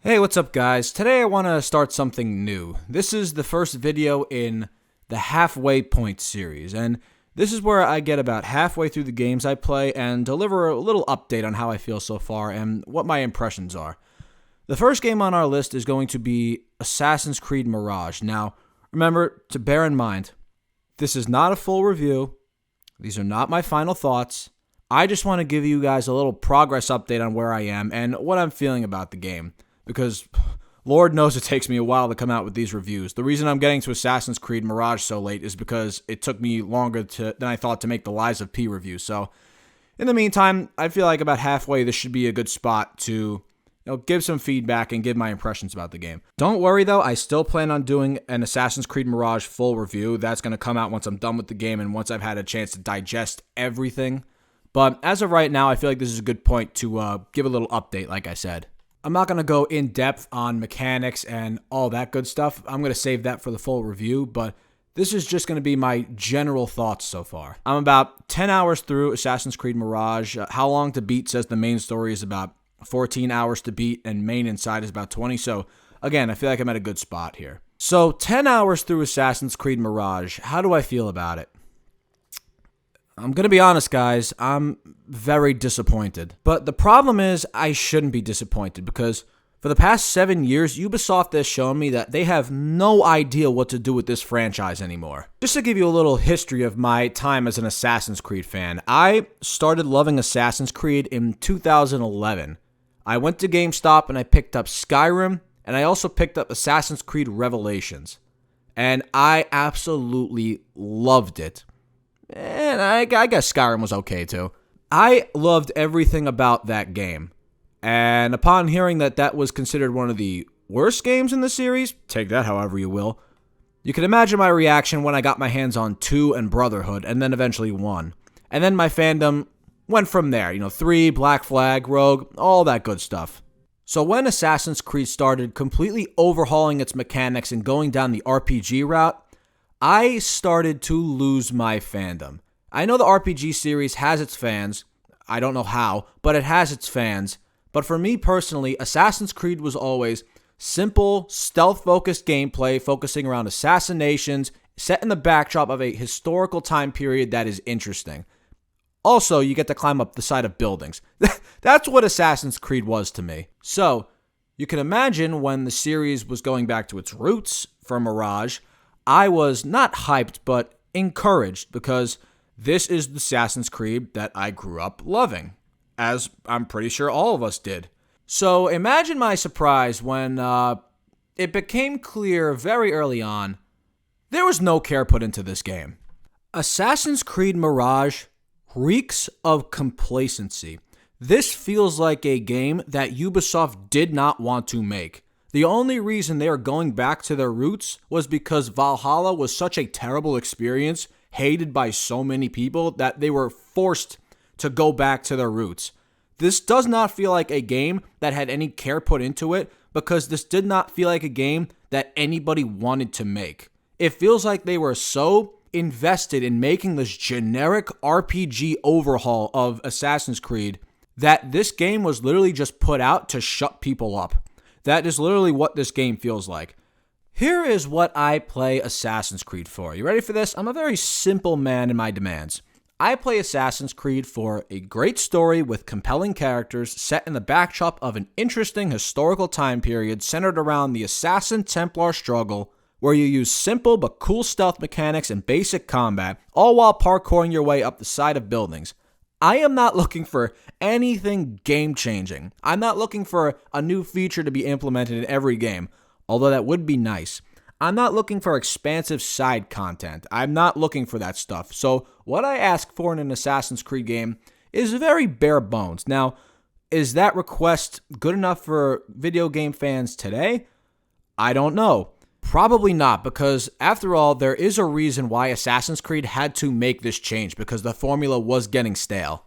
Hey, what's up guys? Today I want to start something new. This is the first video in the Halfway Point series, and this is where I get about halfway through the games I play and deliver a little update on how I feel so far and what my impressions are. The first game on our list is going to be Assassinins Creed Mirage. Now, remember to bear in mind, this is not a full review. These are not my final thoughts. I just want to give you guys a little progress update on where I am and what I'm feeling about the game. Because Lord knows it takes me a while to come out with these reviews. The reason I'm getting to Assassinins Creed Mirage so late is because it took me longer than I thought to make the Lies of P review. So, in the meantime, I feel like about halfway this should be a good spot to give some feedback and give my impressions about the game. Don't worry though, I still plan on doing an Assassinins Creed Mirage full review. That's going to come out once I'm done with the game and once I've had a chance to digest everything. But as of right now, I feel like this is a good point to give a little update, like I said. I'm not going to go in depth on mechanics and all that good stuff. I'm going to save that for the full review, but this is just going to be my general thoughts so far. I'm about 10 hours through Assassinins Creed Mirage. How long to beat says the main story is about 14 hours to beat, and main inside is about 20. So, again, I feel like I'm at a good spot here. So, 10 hours through Assassinins Creed Mirage. How do I feel about it? I'm going to be honest, guys, I'm very disappointed. But the problem is I shouldn't be disappointed because for the past 7 years, Ubisoft has shown me that they have no idea what to do with this franchise anymore. Just to give you a little history of my time as an Assassin's Creed fan, I started loving Assassin's Creed in 2011. I went to GameStop and I picked up Skyrim, and I also picked up Assassin's Creed Revelations. And I absolutely loved it. And I guess Skyrim was okay too. I loved everything about that game. And upon hearing that that was considered one of the worst games in the series, take that however you will, you can imagine my reaction when I got my hands on 2 and Brotherhood, and then eventually 1. And then my fandom went from there. 3, Black Flag, Rogue, all that good stuff. So when Assassin's Creed started completely overhauling its mechanics and going down the RPG route, I started to lose my fandom. I know the RPG series has its fans. I don't know how, but it has its fans. But for me personally, Assassin's Creed was always simple, stealth-focused gameplay focusing around assassinations, set in the backdrop of a historical time period that is interesting. Also, you get to climb up the side of buildings. That's what Assassin's Creed was to me. So, you can imagine when the series was going back to its roots for Mirage, I was not hyped, but encouraged because this is the Assassin's Creed that I grew up loving, as I'm pretty sure all of us did. So imagine my surprise when it became clear very early on there was no care put into this game. Assassin's Creed Mirage reeks of complacency. This feels like a game that Ubisoft did not want to make. The only reason they are going back to their roots was because Valhalla was such a terrible experience, hated by so many people, that they were forced to go back to their roots. This does not feel like a game that had any care put into it, because this did not feel like a game that anybody wanted to make. It feels like they were so invested in making this generic RPG overhaul of Assassin's Creed that this game was literally just put out to shut people up. That is literally what this game feels like. Here is what I play Assassin's Creed for. You ready for this? I'm a very simple man in my demands. I play Assassin's Creed for a great story with compelling characters set in the backdrop of an interesting historical time period centered around the Assassin-Templar struggle, where you use simple but cool stealth mechanics and basic combat, all while parkouring your way up the side of buildings. I am not looking for anything game-changing. I'm not looking for a new feature to be implemented in every game, although that would be nice. I'm not looking for expansive side content. I'm not looking for that stuff. So what I ask for in an Assassin's Creed game is very bare bones. Now, is that request good enough for video game fans today? I don't know. Probably not, because after all, there is a reason why Assassin's Creed had to make this change, because the formula was getting stale.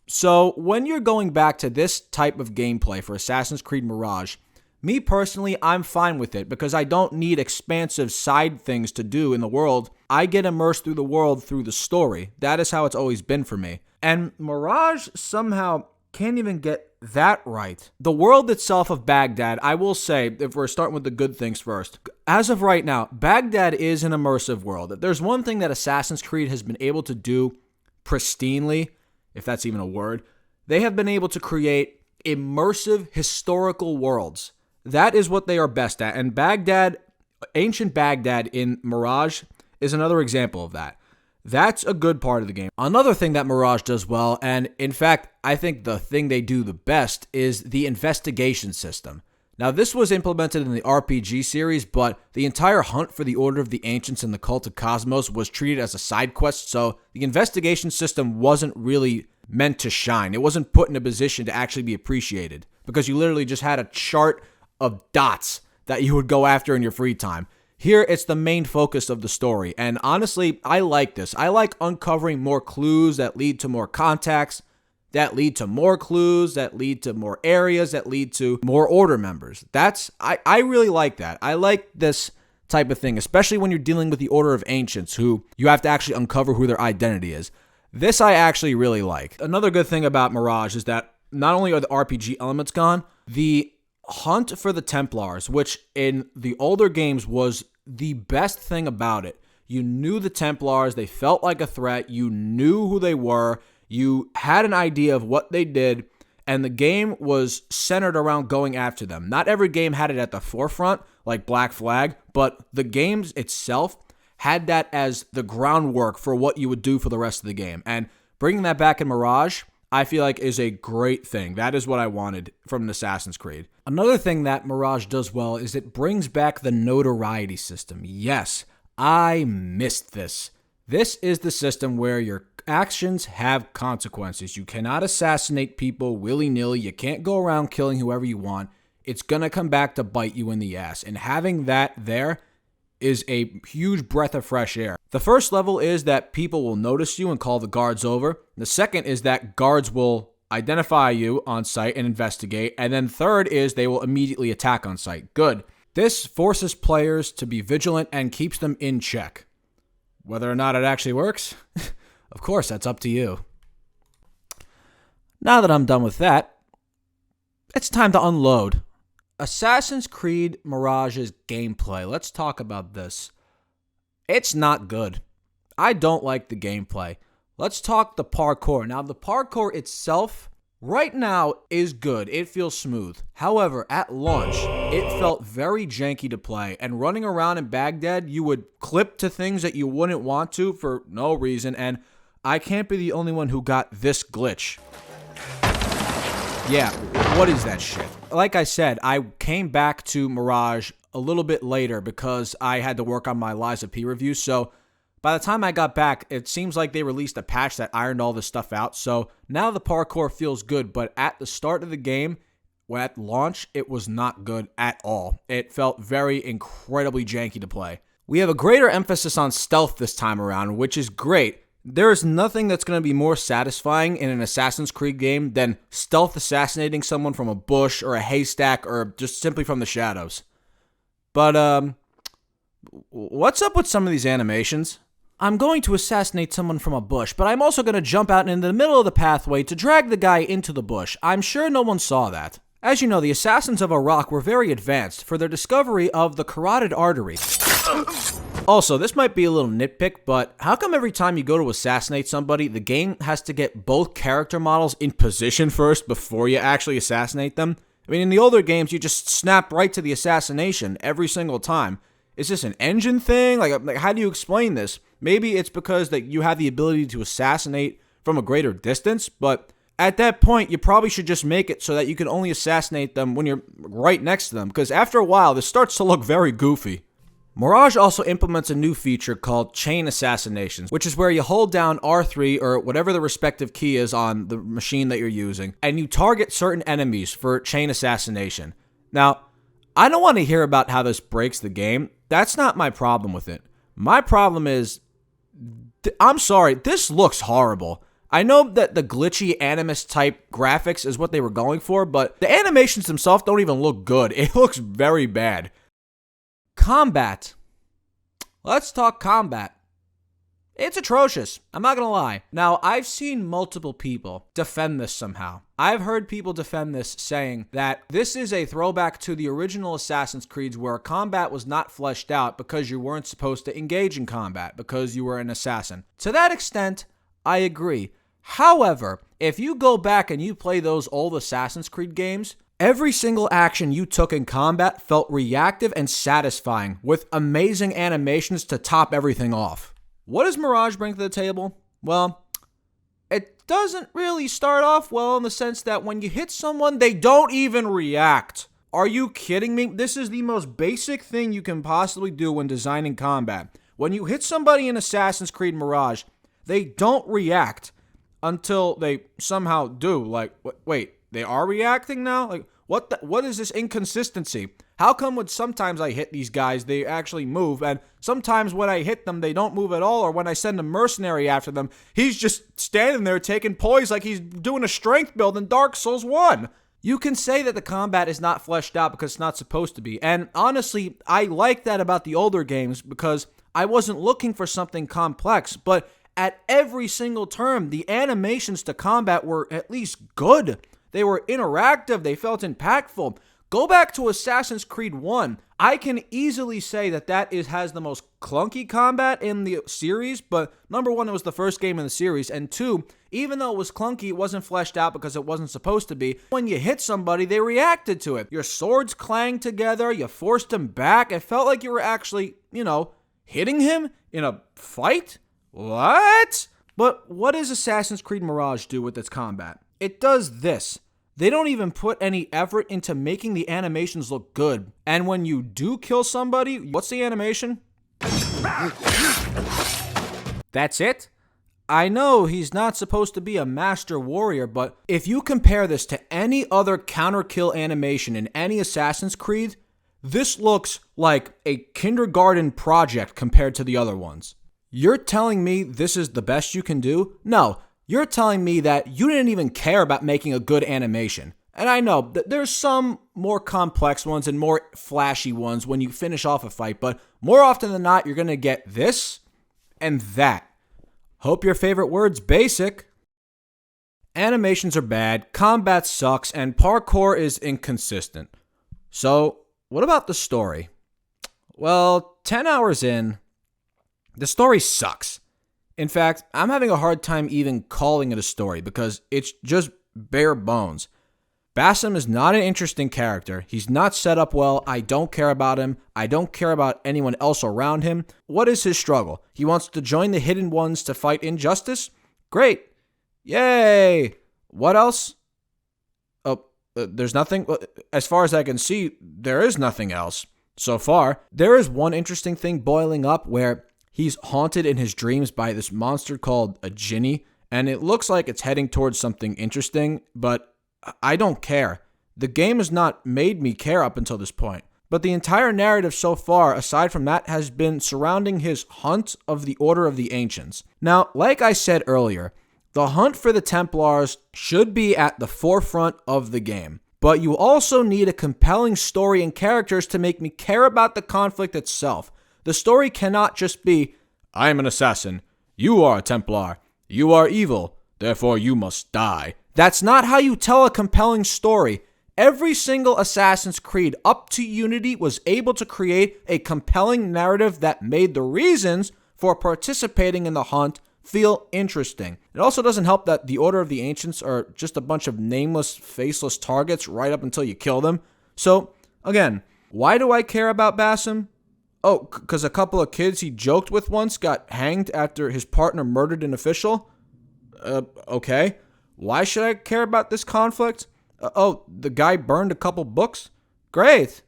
So, when you're going back to this type of gameplay for Assassin's Creed Mirage, me personally, I'm fine with it, because I don't need expansive side things to do in the world. I get immersed through the world through the story. That is how it's always been for me. And Mirage somehow Can't even get that right. The world itself of Baghdad, I will say, if we're starting with the good things first, as of right now, Baghdad is an immersive world. If there's one thing that Assassin's Creed has been able to do pristinely, if that's even a word, they have been able to create immersive historical worlds. That is what they are best at. And Baghdad, ancient Baghdad in Mirage is another example of that. That's a good part of the game. Another thing that Mirage does well, and in fact, I think the thing they do the best, is the investigation system. Now, this was implemented in the RPG series, but the entire hunt for the Order of the Ancients and the Cult of Cosmos was treated as a side quest, so the investigation system wasn't really meant to shine. It wasn't put in a position to actually be appreciated, because you literally just had a chart of dots that you would go after in your free time. Here, it's the main focus of the story, and honestly, I like this. I like uncovering more clues that lead to more contacts, that lead to more clues, that lead to more areas, that lead to more Order members. I really like that. I like this type of thing, especially when you're dealing with the Order of Ancients, who you have to actually uncover who their identity is. This I actually really like. Another good thing about Mirage is that not only are the RPG elements gone, the hunt for the Templars, which in the older games was the best thing about it. You knew the Templars, they felt like a threat, you knew who they were, you had an idea of what they did, and the game was centered around going after them. Not every game had it at the forefront, like Black Flag, but the games itself had that as the groundwork for what you would do for the rest of the game. And bringing that back in Mirage, I feel like is a great thing. That is what I wanted from an Assassin's Creed. Another thing that Mirage does well is it brings back the notoriety system. Yes, I missed this. This is the system where your actions have consequences. You cannot assassinate people willy-nilly. You can't go around killing whoever you want. It's going to come back to bite you in the ass. And having that there is a huge breath of fresh air. The first level is that people will notice you and call the guards over. The second is that guards will identify you on site and investigate. And then third is they will immediately attack on site. Good. This forces players to be vigilant and keeps them in check. Whether or not it actually works, of course, that's up to you. Now that I'm done with that, it's time to unload. Assassin's Creed Mirage's gameplay. Let's talk about this. It's not good. I don't like the gameplay. Let's talk the parkour. Now, the parkour itself, right now, is good. It feels smooth. However, at launch, it felt very janky to play. And running around in Baghdad, you would clip to things that you wouldn't want to for no reason. And I can't be the only one who got this glitch. Yeah, what is that shit? Like I said, I came back to Mirage a little bit later because I had to work on my Lies of P review. So by the time I got back, it seems like they released a patch that ironed all this stuff out. So now the parkour feels good, but at the start of the game, at launch, it was not good at all. It felt very incredibly janky to play. We have a greater emphasis on stealth this time around, which is great. There is nothing that's going to be more satisfying in an Assassin's Creed game than stealth assassinating someone from a bush or a haystack or just simply from the shadows. But, what's up with some of these animations? I'm going to assassinate someone from a bush, but I'm also going to jump out in the middle of the pathway to drag the guy into the bush. I'm sure no one saw that. As you know, the assassins of Iraq were very advanced for their discovery of the carotid artery. Also, this might be a little nitpick, but how come every time you go to assassinate somebody, the game has to get both character models in position first before you actually assassinate them? I mean, in the older games, you just snap right to the assassination every single time. Is this an engine thing? Like how do you explain this? Maybe it's because that you have the ability to assassinate from a greater distance, but at that point, you probably should just make it so that you can only assassinate them when you're right next to them, because after a while, this starts to look very goofy. Mirage also implements a new feature called Chain Assassinations, which is where you hold down R3 or whatever the respective key is on the machine that you're using, and you target certain enemies for chain assassination. Now, I don't want to hear about how this breaks the game. That's not my problem with it. My problem is, I'm sorry, this looks horrible. I know that the glitchy Animus type graphics is what they were going for, but the animations themselves don't even look good. It looks very bad. Combat. Let's talk combat. It's atrocious. I'm not gonna lie. Now, I've seen multiple people defend this somehow. I've heard people defend this saying that this is a throwback to the original Assassin's Creeds where combat was not fleshed out because you weren't supposed to engage in combat because you were an assassin. To that extent, I agree. However, if you go back and you play those old Assassin's Creed games, every single action you took in combat felt reactive and satisfying with amazing animations to top everything off. What does Mirage bring to the table? Well, it doesn't really start off well in the sense that when you hit someone, they don't even react. Are you kidding me? This is the most basic thing you can possibly do when designing combat. When you hit somebody in Assassin's Creed Mirage, they don't react until they somehow do. Like, wait, they are reacting now? Like, what is this inconsistency? How come when sometimes I hit these guys, they actually move, and sometimes when I hit them, they don't move at all, or when I send a mercenary after them, he's just standing there taking poise like he's doing a strength build in Dark Souls 1. You can say that the combat is not fleshed out because it's not supposed to be, and honestly, I like that about the older games because I wasn't looking for something complex, but at every single turn, the animations to combat were at least good. They were interactive, they felt impactful. Go back to Assassin's Creed 1. I can easily say that has the most clunky combat in the series, but number one, it was the first game in the series, and two, even though it was clunky, it wasn't fleshed out because it wasn't supposed to be. When you hit somebody, they reacted to it. Your swords clanged together, you forced him back, it felt like you were actually, hitting him in a fight? What? But what does Assassin's Creed Mirage do with its combat? It does this. They don't even put any effort into making the animations look good. And when you do kill somebody, what's the animation? That's it? I know he's not supposed to be a master warrior, but if you compare this to any other counter kill animation in any Assassin's Creed, this looks like a kindergarten project compared to the other ones. You're telling me this is the best you can do? No. You're telling me that you didn't even care about making a good animation. And I know that there's some more complex ones and more flashy ones when you finish off a fight, but more often than not, you're going to get this and that. Hope your favorite word's basic. Animations are bad, combat sucks, and parkour is inconsistent. So, what about the story? Well, 10 hours in, the story sucks. In fact, I'm having a hard time even calling it a story because it's just bare bones. Basim is not an interesting character. He's not set up well. I don't care about him. I don't care about anyone else around him. What is his struggle? He wants to join the Hidden Ones to fight injustice? Great. Yay. What else? There's nothing. As far as I can see, there is nothing else so far. There is one interesting thing boiling up where he's haunted in his dreams by this monster called a Jinni, and it looks like it's heading towards something interesting, but I don't care. The game has not made me care up until this point. But the entire narrative so far, aside from that, has been surrounding his hunt of the Order of the Ancients. Now, like I said earlier, the hunt for the Templars should be at the forefront of the game. But you also need a compelling story and characters to make me care about the conflict itself. The story cannot just be, I am an assassin, you are a Templar, you are evil, therefore you must die. That's not how you tell a compelling story. Every single Assassin's Creed up to Unity was able to create a compelling narrative that made the reasons for participating in the hunt feel interesting. It also doesn't help that the Order of the Ancients are just a bunch of nameless, faceless targets right up until you kill them. So, again, why do I care about Basim? Oh, because a couple of kids he joked with once got hanged after his partner murdered an official? Okay. Why should I care about this conflict? The guy burned a couple books? Great.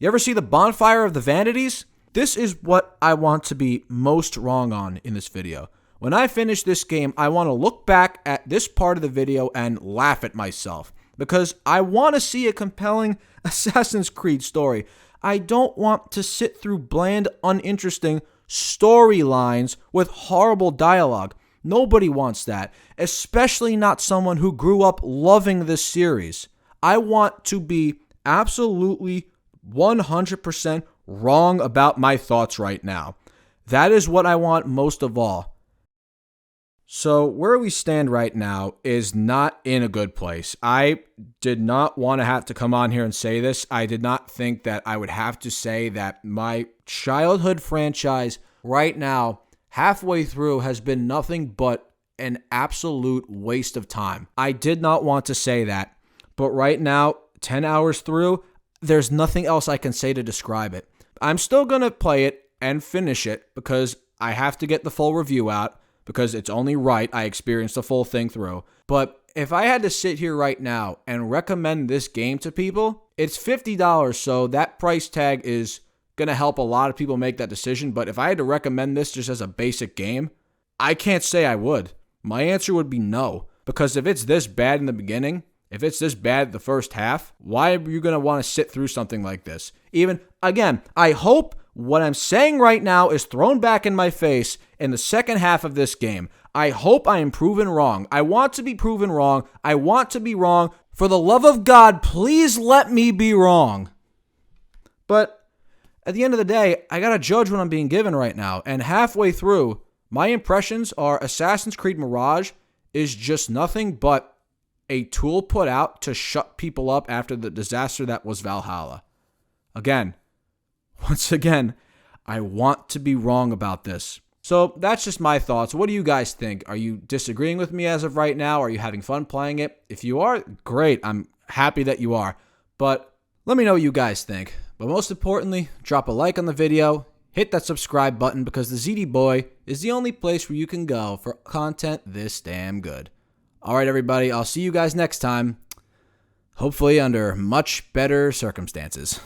You ever see the Bonfire of the Vanities? This is what I want to be most wrong on in this video. When I finish this game, I want to look back at this part of the video and laugh at myself. Because I want to see a compelling Assassin's Creed story. I don't want to sit through bland, uninteresting storylines with horrible dialogue. Nobody wants that, especially not someone who grew up loving this series. I want to be absolutely 100% wrong about my thoughts right now. That is what I want most of all. So where we stand right now is not in a good place. I did not want to have to come on here and say this. I did not think that I would have to say that my childhood franchise right now, halfway through, has been nothing but an absolute waste of time. I did not want to say that, but right now, 10 hours through, there's nothing else I can say to describe it. I'm still going to play it and finish it because I have to get the full review out, because it's only right I experienced the full thing through. But if I had to sit here right now and recommend this game to people, it's $50, so that price tag is going to help a lot of people make that decision. But if I had to recommend this just as a basic game, I can't say I would. My answer would be no, because if it's this bad in the beginning, if it's this bad the first half, why are you going to want to sit through something like this? Even, again, I hope what I'm saying right now is thrown back in my face in the second half of this game. I hope I am proven wrong. I want to be proven wrong. I want to be wrong. For the love of God, please let me be wrong. But at the end of the day, I gotta judge what I'm being given right now. And halfway through, my impressions are Assassin's Creed Mirage is just nothing but a tool put out to shut people up after the disaster that was Valhalla. Once again, I want to be wrong about this. So that's just my thoughts. What do you guys think? Are you disagreeing with me as of right now? Are you having fun playing it? If you are, great. I'm happy that you are. But let me know what you guys think. But most importantly, drop a like on the video, hit that subscribe button, because the ZD Boy is the only place where you can go for content this damn good. All right, everybody, I'll see you guys next time. Hopefully under much better circumstances.